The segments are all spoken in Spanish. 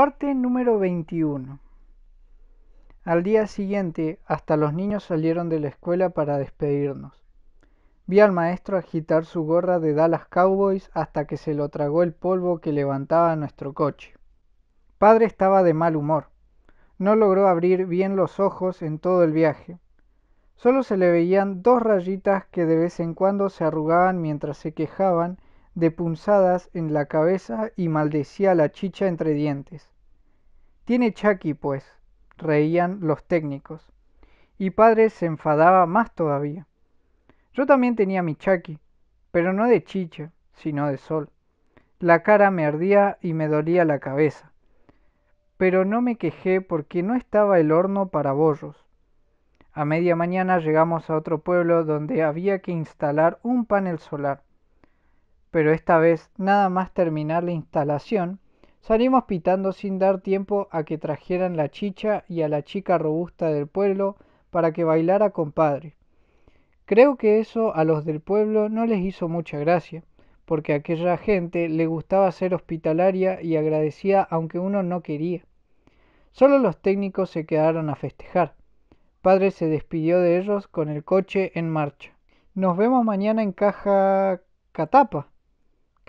Parte número 21. Al día siguiente, hasta los niños salieron de la escuela para despedirnos. Vi al maestro agitar su gorra de Dallas Cowboys hasta que se lo tragó el polvo que levantaba nuestro coche. Padre estaba de mal humor. No logró abrir bien los ojos en todo el viaje. Solo se le veían dos rayitas que de vez en cuando se arrugaban mientras se quejaban de punzadas en la cabeza y maldecía la chicha entre dientes. Tiene Chucky, pues, reían los técnicos. Y padre se enfadaba más todavía. Yo también tenía mi Chucky, pero no de chicha, sino de sol. La cara me ardía y me dolía la cabeza. Pero no me quejé porque no estaba el horno para bollos. A media mañana llegamos a otro pueblo donde había que instalar un panel solar. Pero esta vez, nada más terminar la instalación, salimos pitando sin dar tiempo a que trajeran la chicha y a la chica robusta del pueblo para que bailara con padre. Creo que eso a los del pueblo no les hizo mucha gracia, porque a aquella gente le gustaba ser hospitalaria y agradecía aunque uno no quería. Solo los técnicos se quedaron a festejar. Padre se despidió de ellos con el coche en marcha. Nos vemos mañana en Caja Catapa.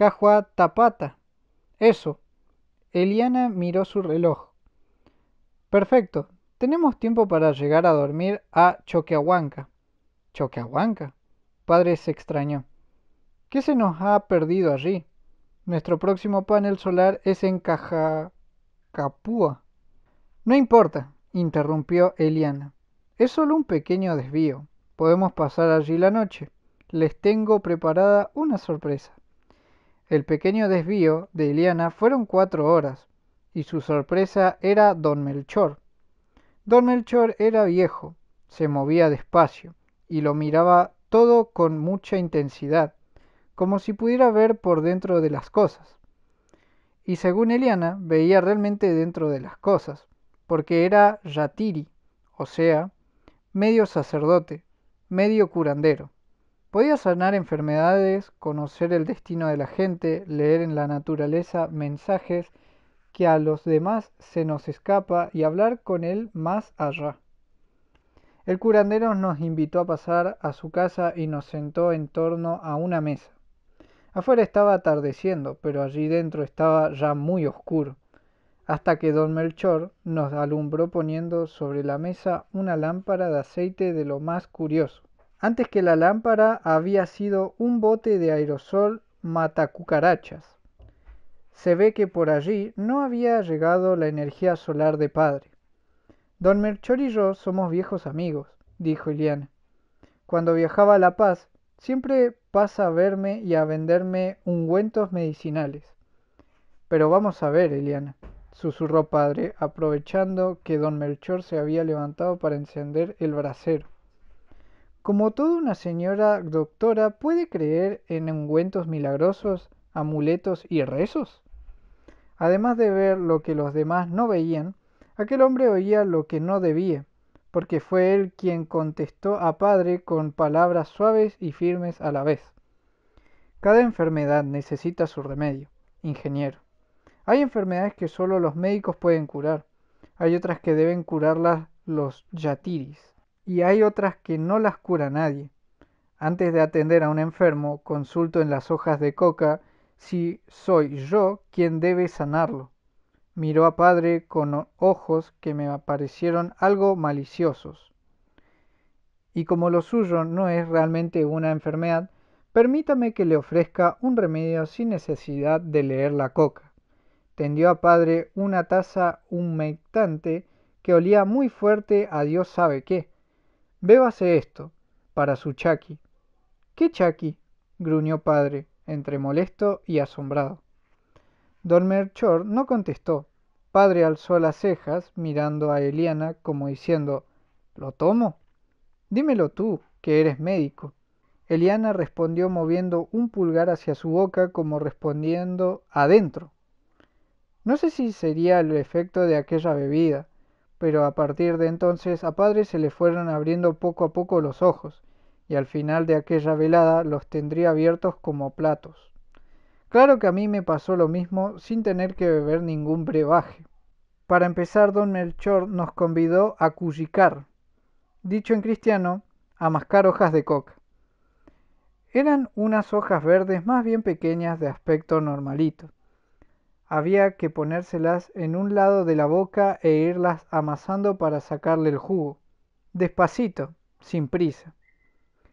Cajua Tapata. Eso. Eliana miró su reloj. Perfecto. Tenemos tiempo para llegar a dormir a Choquehuanca. ¿Choquehuanca? Padre se extrañó. ¿Qué se nos ha perdido allí? Nuestro próximo panel solar es en Cajacapúa. No importa, interrumpió Eliana. Es solo un pequeño desvío. Podemos pasar allí la noche. Les tengo preparada una sorpresa. El pequeño desvío de Eliana fueron 4 horas, y su sorpresa era don Melchor. Don Melchor era viejo, se movía despacio, y lo miraba todo con mucha intensidad, como si pudiera ver por dentro de las cosas. Y según Eliana, veía realmente dentro de las cosas, porque era yatiri, o sea, medio sacerdote, medio curandero. Podía sanar enfermedades, conocer el destino de la gente, leer en la naturaleza mensajes que a los demás se nos escapa y hablar con él más allá. El curandero nos invitó a pasar a su casa y nos sentó en torno a una mesa. Afuera estaba atardeciendo, pero allí dentro estaba ya muy oscuro, hasta que don Melchor nos alumbró poniendo sobre la mesa una lámpara de aceite de lo más curioso. Antes que la lámpara había sido un bote de aerosol matacucarachas. Se ve que por allí no había llegado la energía solar de padre. Don Melchor y yo somos viejos amigos, dijo Eliana. Cuando viajaba a La Paz, siempre pasa a verme y a venderme ungüentos medicinales. Pero vamos a ver, Eliana, susurró padre, aprovechando que don Melchor se había levantado para encender el brasero. Como toda una señora doctora, ¿puede creer en ungüentos milagrosos, amuletos y rezos? Además de ver lo que los demás no veían, aquel hombre oía lo que no debía, porque fue él quien contestó a padre con palabras suaves y firmes a la vez. Cada enfermedad necesita su remedio, ingeniero. Hay enfermedades que solo los médicos pueden curar, hay otras que deben curarlas los yatiris, y hay otras que no las cura nadie. Antes de atender a un enfermo, consulto en las hojas de coca si soy yo quien debe sanarlo. Miró a padre con ojos que me parecieron algo maliciosos. Y como lo suyo no es realmente una enfermedad, permítame que le ofrezca un remedio sin necesidad de leer la coca. Tendió a padre una taza humectante que olía muy fuerte a Dios sabe qué. Bébase esto, para su Chucky. ¿Qué Chucky? Gruñó padre, entre molesto y asombrado. Don Melchor no contestó. Padre alzó las cejas, mirando a Eliana como diciendo, ¿lo tomo? Dímelo tú, que eres médico. Eliana respondió moviendo un pulgar hacia su boca como respondiendo adentro. No sé si sería el efecto de aquella bebida, pero a partir de entonces a padre se le fueron abriendo poco a poco los ojos, y al final de aquella velada los tendría abiertos como platos. Claro que a mí me pasó lo mismo sin tener que beber ningún brebaje. Para empezar, don Melchor nos convidó a cullicar, dicho en cristiano, a mascar hojas de coca. Eran unas hojas verdes más bien pequeñas de aspecto normalito. Había que ponérselas en un lado de la boca e irlas amasando para sacarle el jugo. Despacito, sin prisa.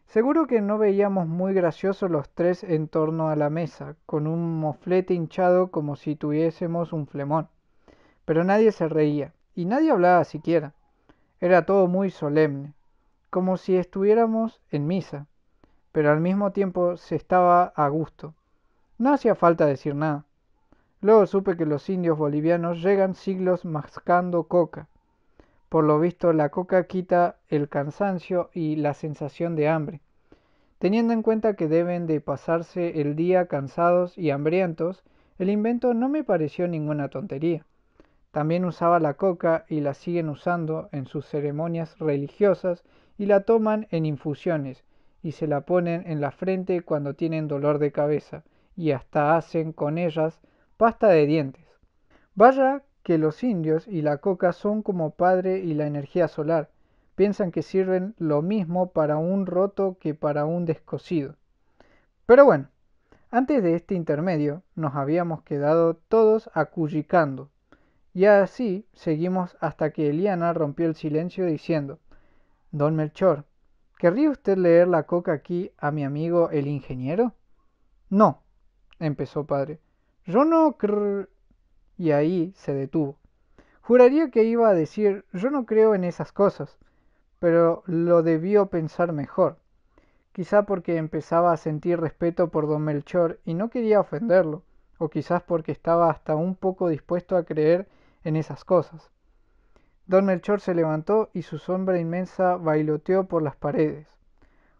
Seguro que no veíamos muy graciosos los tres en torno a la mesa, con un moflete hinchado como si tuviésemos un flemón. Pero nadie se reía, y nadie hablaba siquiera. Era todo muy solemne, como si estuviéramos en misa, pero al mismo tiempo se estaba a gusto. No hacía falta decir nada. Luego supe que los indios bolivianos llegan siglos mascando coca. Por lo visto, la coca quita el cansancio y la sensación de hambre. Teniendo en cuenta que deben de pasarse el día cansados y hambrientos, el invento no me pareció ninguna tontería. También usaba la coca y la siguen usando en sus ceremonias religiosas y la toman en infusiones y se la ponen en la frente cuando tienen dolor de cabeza y hasta hacen con ellas pasta de dientes. Vaya que los indios y la coca son como padre y la energía solar. Piensan que sirven lo mismo para un roto que para un descosido. Pero bueno, antes de este intermedio nos habíamos quedado todos acullicando. Y así seguimos hasta que Eliana rompió el silencio diciendo: Don Melchor, ¿querría usted leer la coca aquí a mi amigo el ingeniero? No, empezó padre. Yo no crr... Y ahí se detuvo. Juraría que iba a decir: yo no creo en esas cosas, pero lo debió pensar mejor. Quizá porque empezaba a sentir respeto por don Melchor y no quería ofenderlo, o quizás porque estaba hasta un poco dispuesto a creer en esas cosas. Don Melchor se levantó y su sombra inmensa bailoteó por las paredes.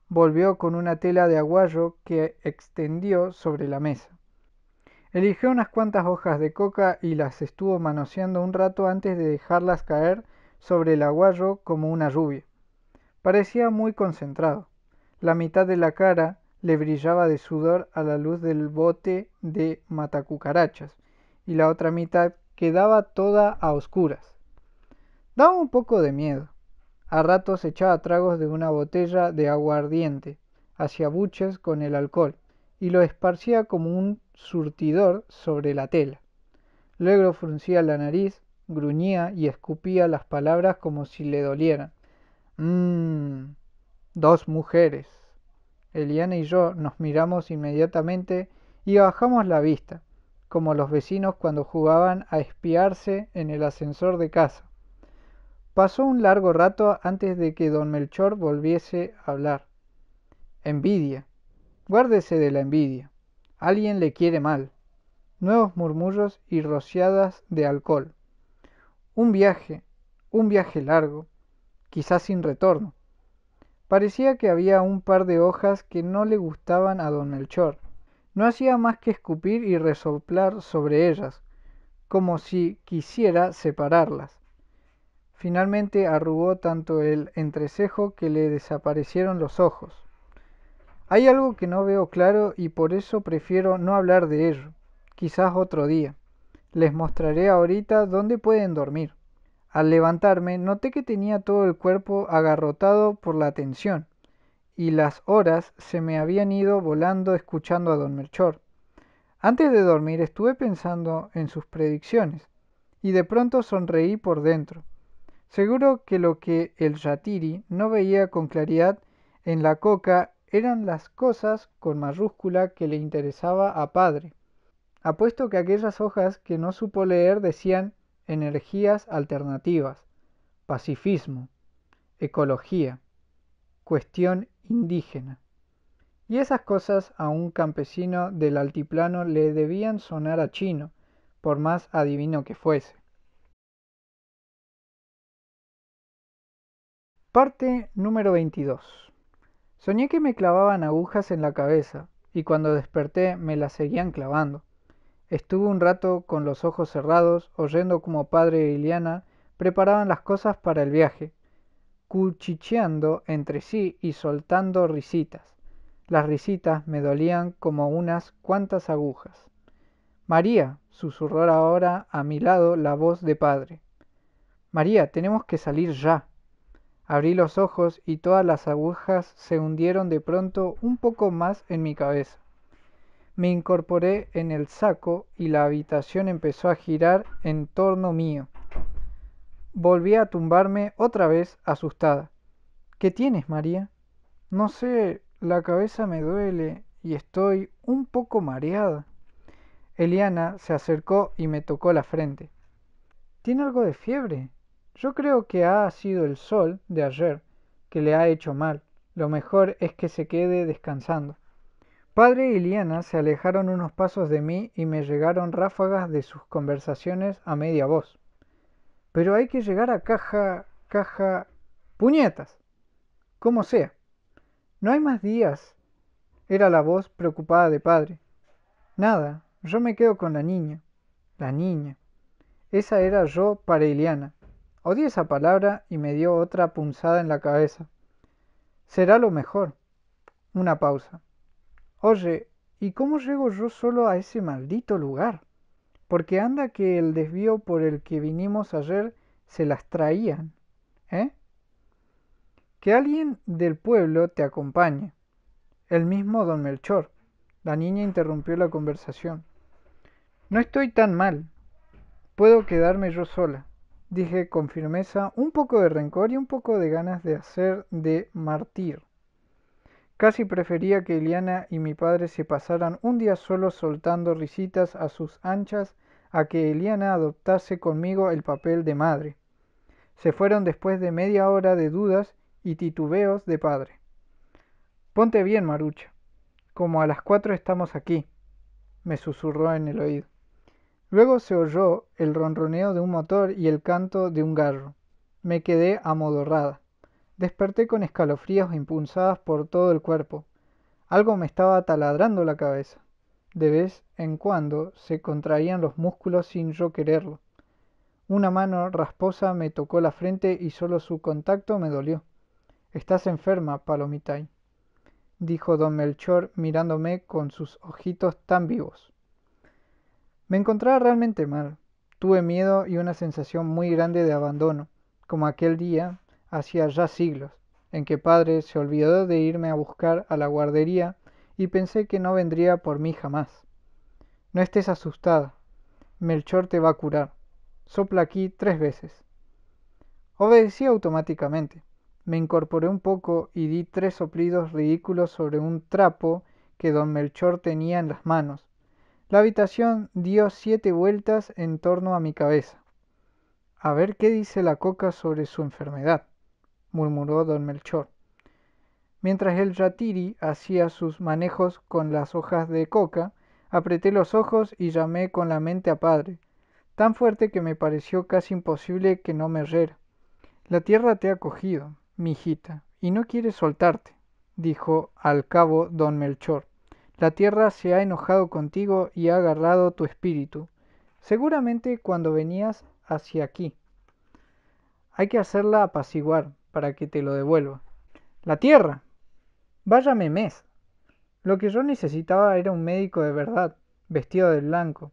Volvió con una tela de aguayo que extendió sobre la mesa. Eligió unas cuantas hojas de coca y las estuvo manoseando un rato antes de dejarlas caer sobre el aguayo como una lluvia. Parecía muy concentrado. La mitad de la cara le brillaba de sudor a la luz del bote de matacucarachas y la otra mitad quedaba toda a oscuras. Daba un poco de miedo. A ratos echaba tragos de una botella de aguardiente, hacía buches con el alcohol y lo esparcía como un surtidor sobre la tela. Luego fruncía la nariz, gruñía y escupía las palabras como si le dolieran. Mmm, dos mujeres. Eliana y yo nos miramos inmediatamente y bajamos la vista, como los vecinos cuando jugaban a espiarse en el ascensor de casa. Pasó un largo rato antes de que don Melchor volviese a hablar. Envidia. Guárdese de la envidia. Alguien le quiere mal. Nuevos murmullos y rociadas de alcohol. Un viaje largo, quizás sin retorno. Parecía que había un par de hojas que no le gustaban a don Melchor. No hacía más que escupir y resoplar sobre ellas, como si quisiera separarlas. Finalmente arrugó tanto el entrecejo que le desaparecieron los ojos. Hay algo que no veo claro y por eso prefiero no hablar de ello. Quizás otro día. Les mostraré ahorita dónde pueden dormir. Al levantarme noté que tenía todo el cuerpo agarrotado por la tensión, y las horas se me habían ido volando escuchando a don Melchor. Antes de dormir estuve pensando en sus predicciones, y de pronto sonreí por dentro. Seguro que lo que el Yatiri no veía con claridad en la coca eran las cosas con mayúscula que le interesaba a padre. Apuesto que aquellas hojas que no supo leer decían energías alternativas, pacifismo, ecología, cuestión indígena. Y esas cosas a un campesino del altiplano le debían sonar a chino, por más adivino que fuese. Parte número 22. Soñé que me clavaban agujas en la cabeza, y cuando desperté me las seguían clavando. Estuve un rato con los ojos cerrados, oyendo como padre y Liliana preparaban las cosas para el viaje, cuchicheando entre sí y soltando risitas. Las risitas me dolían como unas cuantas agujas. María, susurró ahora a mi lado la voz de padre. María, tenemos que salir ya. Abrí los ojos y todas las agujas se hundieron de pronto un poco más en mi cabeza. Me incorporé en el saco y la habitación empezó a girar en torno mío. Volví a tumbarme otra vez asustada. ¿Qué tienes, María? No sé, la cabeza me duele y estoy un poco mareada. Eliana se acercó y me tocó la frente. ¿Tiene algo de fiebre? Yo creo que ha sido el sol de ayer que le ha hecho mal. Lo mejor es que se quede descansando. Padre y Liana se alejaron unos pasos de mí y me llegaron ráfagas de sus conversaciones a media voz. Pero hay que llegar a caja... ¡Puñetas! Como sea. No hay más días. Era la voz preocupada de padre. Nada, yo me quedo con la niña. La niña. Esa era yo para Iliana. Odié esa palabra y me dio otra punzada en la cabeza. Será lo mejor. Una pausa. Oye, ¿y cómo llego yo solo a ese maldito lugar? Porque anda que el desvío por el que vinimos ayer se las traían, ¿eh? Que alguien del pueblo te acompañe. El mismo don Melchor. La niña interrumpió la conversación. No estoy tan mal. Puedo quedarme yo sola, dije con firmeza, un poco de rencor y un poco de ganas de hacer de mártir. Casi prefería que Eliana y mi padre se pasaran un día solos soltando risitas a sus anchas a que Eliana adoptase conmigo el papel de madre. Se fueron después de media hora de dudas y titubeos de padre. Ponte bien, Marucha. Como a las 4 estamos aquí, me susurró en el oído. Luego se oyó el ronroneo de un motor y el canto de un gallo. Me quedé amodorrada. Desperté con escalofríos impulsadas por todo el cuerpo. Algo me estaba taladrando la cabeza. De vez en cuando se contraían los músculos sin yo quererlo. Una mano rasposa me tocó la frente y solo su contacto me dolió. Estás enferma, Palomitay, dijo don Melchor mirándome con sus ojitos tan vivos. Me encontraba realmente mal. Tuve miedo y una sensación muy grande de abandono, como aquel día, hacía ya siglos, en que padre se olvidó de irme a buscar a la guardería y pensé que no vendría por mí jamás. No estés asustada. Melchor te va a curar. Sopla aquí 3 veces. Obedecí automáticamente. Me incorporé un poco y di 3 soplidos ridículos sobre un trapo que don Melchor tenía en las manos. La habitación dio 7 vueltas en torno a mi cabeza. A ver qué dice la coca sobre su enfermedad, murmuró don Melchor. Mientras el yatiri hacía sus manejos con las hojas de coca, apreté los ojos y llamé con la mente a padre, tan fuerte que me pareció casi imposible que no me oyera. La tierra te ha cogido, mi hijita, y no quiere soltarte, dijo al cabo don Melchor. La tierra se ha enojado contigo y ha agarrado tu espíritu. Seguramente cuando venías hacia aquí. Hay que hacerla apaciguar para que te lo devuelva. La tierra. Váyame mes. Lo que yo necesitaba era un médico de verdad, vestido de blanco,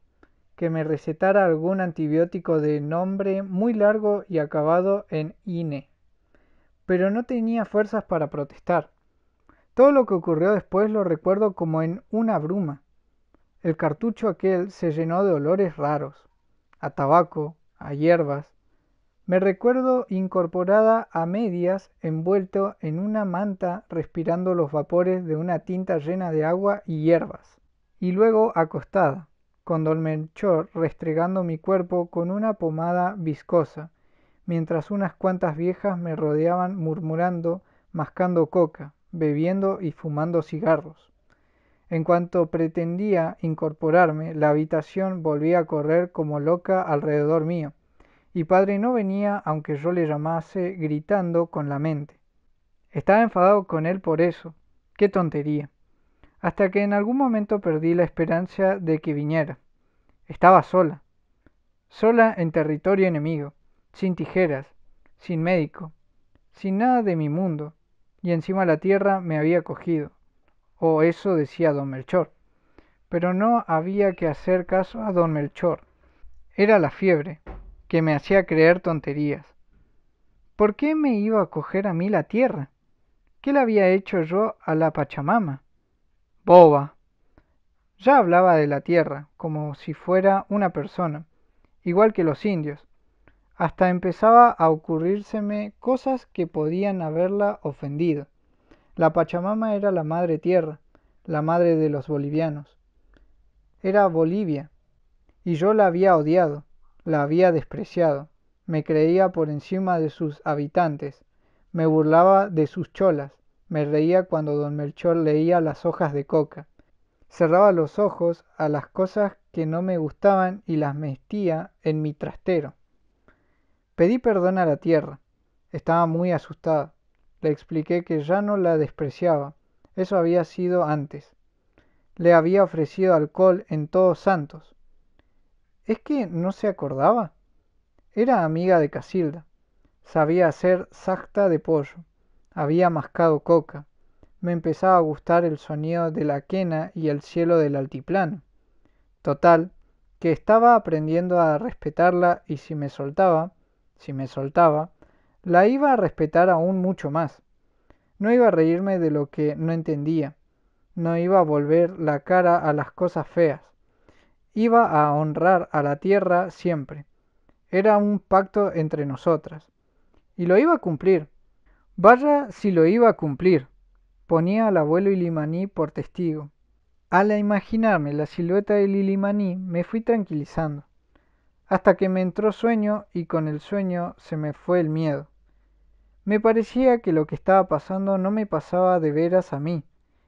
que me recetara algún antibiótico de nombre muy largo y acabado en ine. Pero no tenía fuerzas para protestar. Todo lo que ocurrió después lo recuerdo como en una bruma. El cartucho aquel se llenó de olores raros, a tabaco, a hierbas. Me recuerdo incorporada a medias, envuelto en una manta, respirando los vapores de una tinta llena de agua y hierbas. Y luego acostada, con don Melchor restregando mi cuerpo con una pomada viscosa, mientras unas cuantas viejas me rodeaban murmurando, mascando coca, bebiendo y fumando cigarros. En cuanto pretendía incorporarme, la habitación volvía a correr como loca alrededor mío, y padre no venía aunque yo le llamase gritando con la mente. Estaba enfadado con él por eso. ¡Qué tontería! Hasta que en algún momento perdí la esperanza de que viniera. Estaba sola, sola en territorio enemigo, sin tijeras, sin médico, sin nada de mi mundo, y encima la tierra me había cogido. O eso decía don Melchor. Pero no había que hacer caso a don Melchor. Era la fiebre. que me hacía creer tonterías. ¿Por qué me iba a coger a mí la tierra? ¿Qué le había hecho yo a la Pachamama? Boba. Ya hablaba de la tierra, como si fuera una persona, igual que los indios. Hasta empezaba a ocurrírseme cosas que podían haberla ofendido. La Pachamama era la madre tierra, la madre de los bolivianos. Era Bolivia, y yo la había odiado, la había despreciado, me creía por encima de sus habitantes, me burlaba de sus cholas, me reía cuando don Melchor leía las hojas de coca, cerraba los ojos a las cosas que no me gustaban y las metía en mi trastero. Pedí perdón a la tierra, estaba muy asustada, le expliqué que ya no la despreciaba, eso había sido antes, le había ofrecido alcohol en Todos Santos. ¿Es que no se acordaba? Era amiga de Casilda. Sabía hacer sacta de pollo. Había mascado coca. Me empezaba a gustar el sonido de la quena y el cielo del altiplano. Total, que estaba aprendiendo a respetarla y si me soltaba, la iba a respetar aún mucho más. No iba a reírme de lo que no entendía. No iba a volver la cara a las cosas feas. Iba a honrar a la tierra siempre. Era un pacto entre nosotras. Y lo iba a cumplir. Vaya si lo iba a cumplir. Ponía al abuelo Ilimaní por testigo. Al imaginarme la silueta de Ilimaní me fui tranquilizando, hasta que me entró sueño y con el sueño se me fue el miedo. Me parecía que lo que estaba pasando no me pasaba de veras a mí.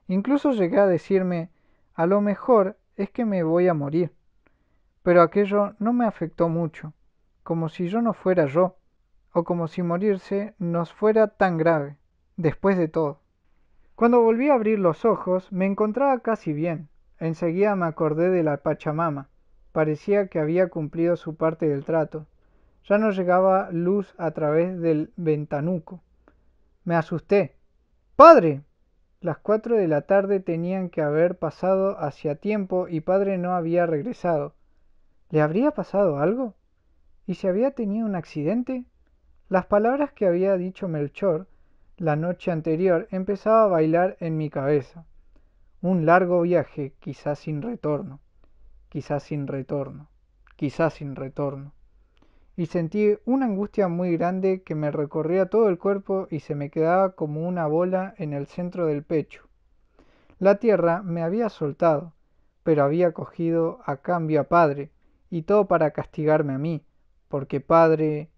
Incluso llegué a decirme, a lo mejor es que me voy a morir. Pero aquello no me afectó mucho, como si yo no fuera yo, o como si morirse nos fuera tan grave, después de todo. Cuando volví a abrir los ojos me encontraba casi bien. Enseguida me acordé de la Pachamama. Parecía que había cumplido su parte del trato. Ya no llegaba luz a través del ventanuco. Me asusté. ¡Padre! Las 4 de la tarde tenían que haber pasado hacía tiempo y padre no había regresado. ¿Le habría pasado algo? ¿Y si había tenido un accidente? Las palabras que había dicho Melchor la noche anterior empezaba a bailar en mi cabeza. Un largo viaje, quizás sin retorno, quizás sin retorno, quizás sin retorno. Y sentí una angustia muy grande que me recorría todo el cuerpo y se me quedaba como una bola en el centro del pecho. La tierra me había soltado, pero había cogido a cambio a padre, y todo para castigarme a mí, porque padre...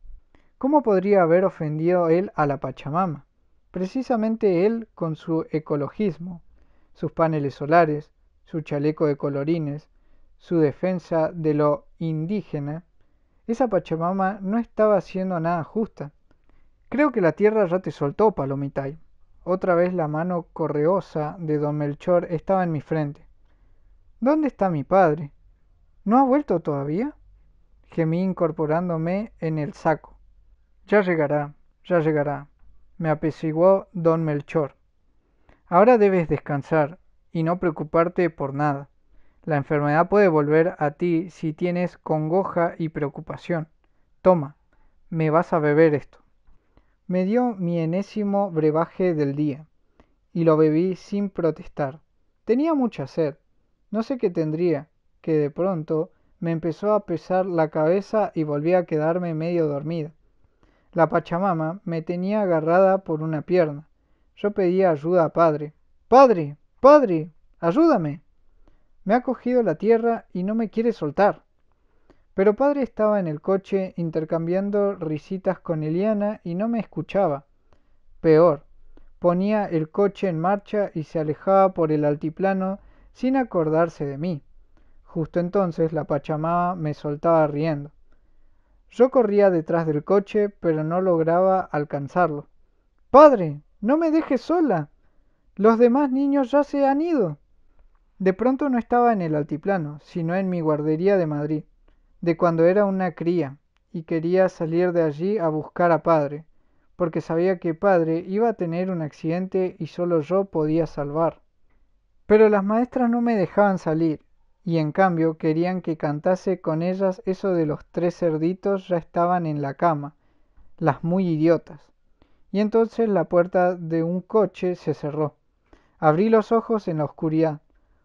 ¿Cómo podría haber ofendido él a la Pachamama? Precisamente él con su ecologismo, sus paneles solares, su chaleco de colorines, su defensa de lo indígena, esa Pachamama no estaba haciendo nada justa. Creo que la tierra ya te soltó, Palomitay. Otra vez la mano correosa de don Melchor estaba en mi frente. ¿Dónde está mi padre? ¿No ha vuelto todavía? Gemí incorporándome en el saco. Ya llegará, ya llegará, me apaciguó don Melchor. Ahora debes descansar y no preocuparte por nada. La enfermedad puede volver a ti si tienes congoja y preocupación. Toma, me vas a beber esto. Me dio mi enésimo brebaje del día, y lo bebí sin protestar. Tenía mucha sed, no sé qué tendría, que de pronto me empezó a pesar la cabeza y volví a quedarme medio dormida. La Pachamama me tenía agarrada por una pierna. Yo pedía ayuda a padre. ¡Padre! ¡Padre! ¡Ayúdame! Me ha cogido la tierra y no me quiere soltar. Pero padre estaba en el coche intercambiando risitas con Eliana y no me escuchaba. Peor, ponía el coche en marcha y se alejaba por el altiplano sin acordarse de mí. Justo entonces la Pachamama me soltaba riendo. Yo corría detrás del coche, pero no lograba alcanzarlo. ¡Padre! ¡No me dejes sola! Los demás niños ya se han ido. De pronto no estaba en el altiplano, sino en mi guardería de Madrid, de cuando era una cría, y quería salir de allí a buscar a padre, porque sabía que padre iba a tener un accidente y solo yo podía salvar. Pero las maestras no me dejaban salir, y en cambio querían que cantase con ellas eso de los tres cerditos ya estaban en la cama, las muy idiotas. Y entonces la puerta de un coche se cerró. Abrí los ojos en la oscuridad.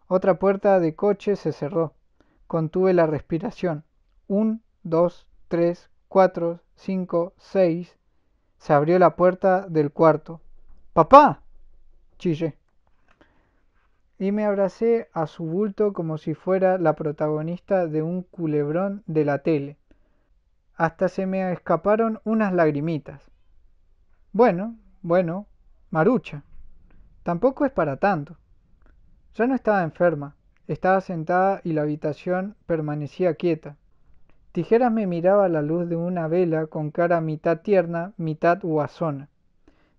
Otra puerta de coche se cerró. Contuve la respiración. 1, 2, 3, 4, 5, 6. Se abrió la puerta del cuarto. ¡Papá! Chillé. Y me abracé a su bulto como si fuera la protagonista de un culebrón de la tele. Hasta se me escaparon unas lagrimitas. Bueno, bueno, Marucha. Tampoco es para tanto. Ya no estaba enferma. Estaba sentada y la habitación permanecía quieta. Tijeras me miraba a la luz de una vela con cara mitad tierna, mitad guasona.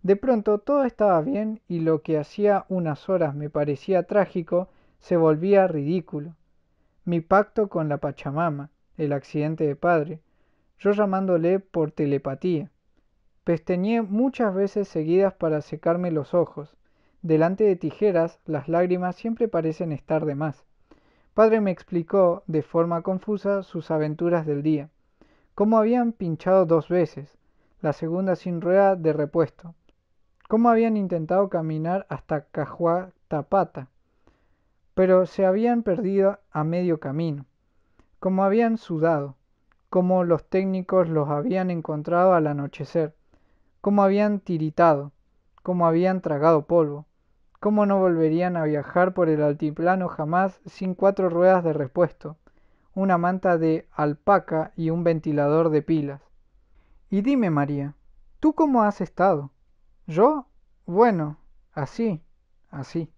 De pronto todo estaba bien y lo que hacía unas horas me parecía trágico se volvía ridículo. Mi pacto con la Pachamama, el accidente de padre, yo llamándole por telepatía. Pestañeé muchas veces seguidas para secarme los ojos. Delante de Tijeras las lágrimas siempre parecen estar de más. Padre me explicó, de forma confusa, sus aventuras del día. Cómo habían pinchado 2 veces, la segunda sin rueda de repuesto. Cómo habían intentado caminar hasta Cajuatapata, pero se habían perdido a medio camino. Cómo habían sudado. Cómo los técnicos los habían encontrado al anochecer. Cómo habían tiritado. Cómo habían tragado polvo. Cómo no volverían a viajar por el altiplano jamás sin 4 ruedas de repuesto, una manta de alpaca y un ventilador de pilas. Y dime, María, ¿tú cómo has estado? Yo, bueno, así, así.